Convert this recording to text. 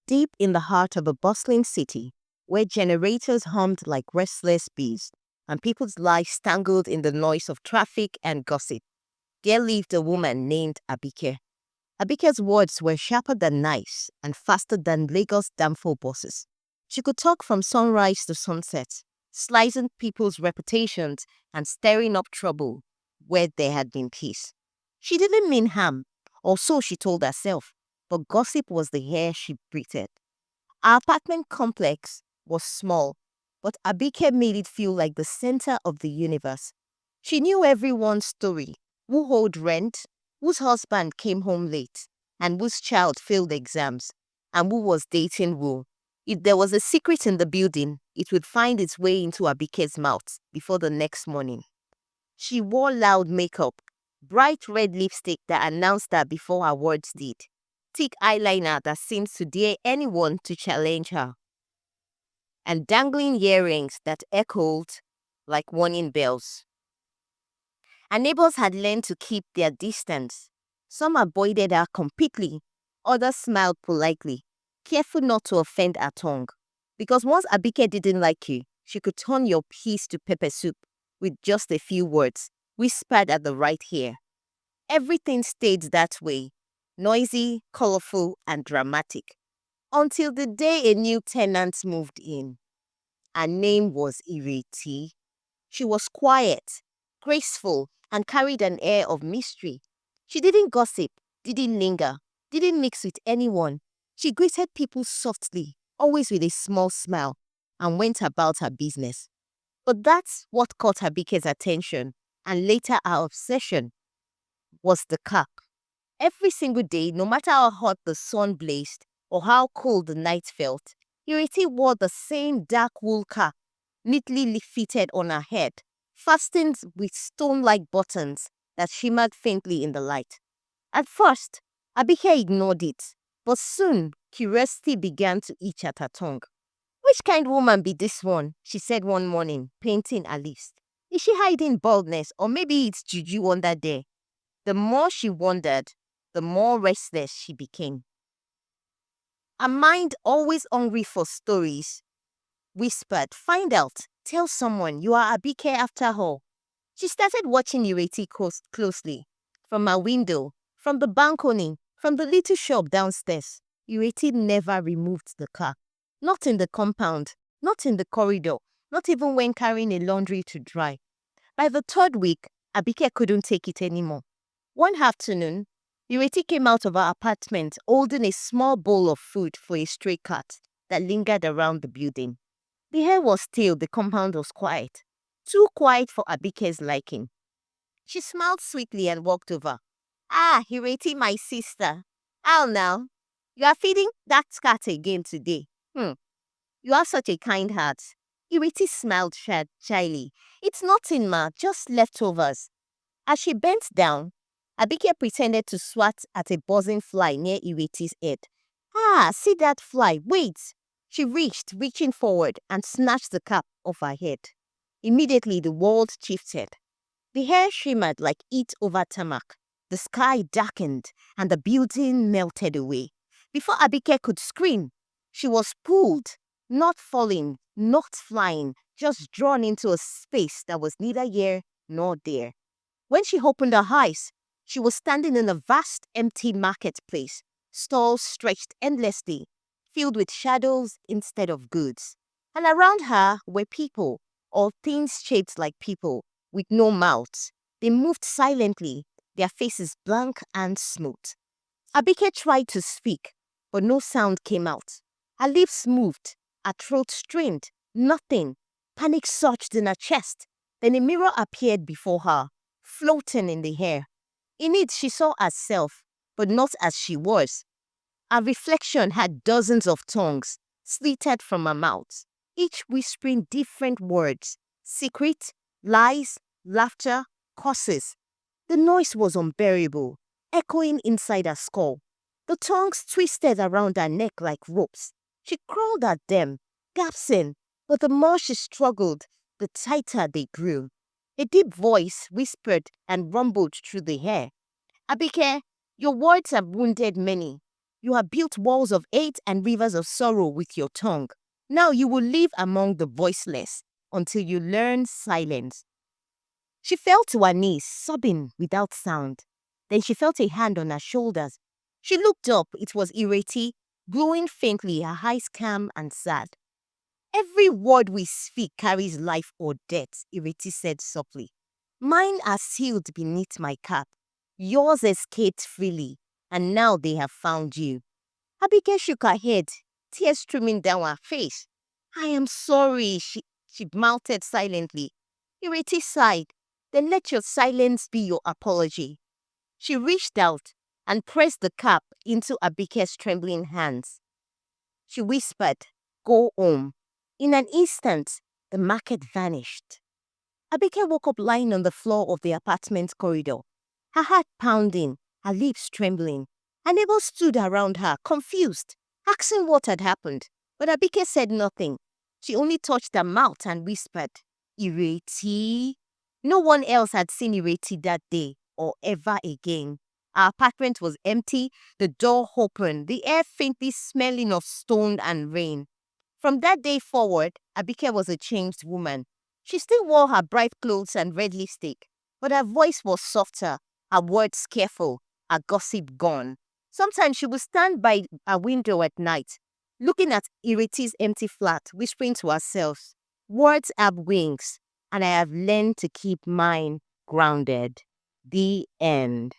deep in the heart of a bustling city where generators hummed like restless bees and people's lives tangled in the noise of traffic and gossip, there lived a woman named Abike. Abike's words were sharper than knives and faster than Lagos Damfo buses. She could talk from sunrise to sunset, slicing people's reputations and stirring up trouble where there had been peace. She didn't mean harm, or so she told herself, but gossip was the air she breathed. Our apartment complex was small, but Abike made it feel like the center of the universe. She knew everyone's story: who owed rent, whose husband came home late, and whose child failed exams, and who was dating who. If there was a secret in the building, it would find its way into Abike's mouth before the next morning. She wore loud makeup, bright red lipstick that announced her before her words did, thick eyeliner that seemed to dare anyone to challenge her, and dangling earrings that echoed like warning bells. Her neighbors had learned to keep their distance. Some avoided her completely, others smiled politely, careful not to offend her tongue. Because once Abike didn't like you, she could turn your peace to pepper soup with just a few words, whispered at the right ear. Everything stayed that way, noisy, colorful, and dramatic, until the day a new tenant moved in. Her name was Ireti. She was quiet, graceful, and carried an air of mystery. She didn't gossip, didn't linger, didn't mix with anyone. She greeted people softly, always with a small smile, and went about her business. But that's what caught Abike's attention, and later her obsession, was the car. Every single day, no matter how hot the sun blazed or how cold the night felt, Ireti wore the same dark wool cap, neatly fitted on her head, fastened with stone-like buttons that shimmered faintly in the light. At first, Abike ignored it, but soon curiosity began to itch at her tongue. "Which kind woman be this one?" she said one morning, painting her lips. "Is she hiding baldness, or maybe it's juju under there?" The more she wondered, the more restless she became. Her mind, always hungry for stories, whispered, "Find out. Tell someone you are Abike after all." She started watching Ireti closely. From her window, from the balcony, from the little shop downstairs, Ireti never removed the car. Not in the compound, not in the corridor, not even when carrying a laundry to dry. By the third week, Abike couldn't take it anymore. One afternoon, Ireti came out of her apartment holding a small bowl of food for a stray cat that lingered around the building. The air was still, the compound was quiet. Too quiet for Abike's liking. She smiled sweetly and walked over. "Ah, Ireti, my sister. How now? You are feeding that cat again today. You have such a kind heart." Ireti smiled shyly. "It's nothing, ma, just leftovers." As she bent down, Abike pretended to swat at a buzzing fly near Ireti's head. "Ah, see that fly, wait." She reaching forward and snatched the cap off her head. Immediately the world shifted. The air shimmered like heat over tarmac. The sky darkened and the building melted away. Before Abike could scream, she was pulled, not falling, not flying, just drawn into a space that was neither here nor there. When she opened her eyes, she was standing in a vast empty marketplace, stalls stretched endlessly, filled with shadows instead of goods. And around her were people, or things shaped like people, with no mouths. They moved silently, their faces blank and smooth. Abike tried to speak, but no sound came out. Her lips moved, her throat strained, nothing. Panic surged in her chest. Then a mirror appeared before her, floating in the air. In it, she saw herself, but not as she was. Her reflection had dozens of tongues, slitted from her mouth, each whispering different words: secret, lies, laughter, curses. The noise was unbearable, echoing inside her skull. The tongues twisted around her neck like ropes. She crawled at them, gasping, but the more she struggled, the tighter they grew. A deep voice whispered and rumbled through the air. "Abike, your words have wounded many. You have built walls of hate and rivers of sorrow with your tongue. Now you will live among the voiceless until you learn silence. She fell to her knees, sobbing without sound. Then she felt a hand on her shoulders. She looked up. It was Ireti, glowing faintly, her eyes calm and sad. Every word we speak carries life or death, Ireti said softly. Mine are sealed beneath my cap. Yours escaped freely, and now they have found you. Abike shook her head, tears streaming down her face. I am sorry, she mouthed silently. Ireti sighed. Then let your silence be your apology. She reached out and pressed the cap into Abike's trembling hands. She whispered, Go home. In an instant, the market vanished. Abike woke up lying on the floor of the apartment corridor, her heart pounding, her lips trembling. Her neighbors stood around her, confused, asking what had happened. But Abike said nothing. She only touched her mouth and whispered, Ireti. No one else had seen Ireti that day or ever again. Our apartment was empty, the door open, the air faintly smelling of stone and rain. From that day forward, Abike was a changed woman. She still wore her bright clothes and red lipstick, but her voice was softer, her words careful, her gossip gone. Sometimes she would stand by a window at night, looking at Ireti's empty flat, whispering to herself, Words have wings, and I have learned to keep mine grounded. The end.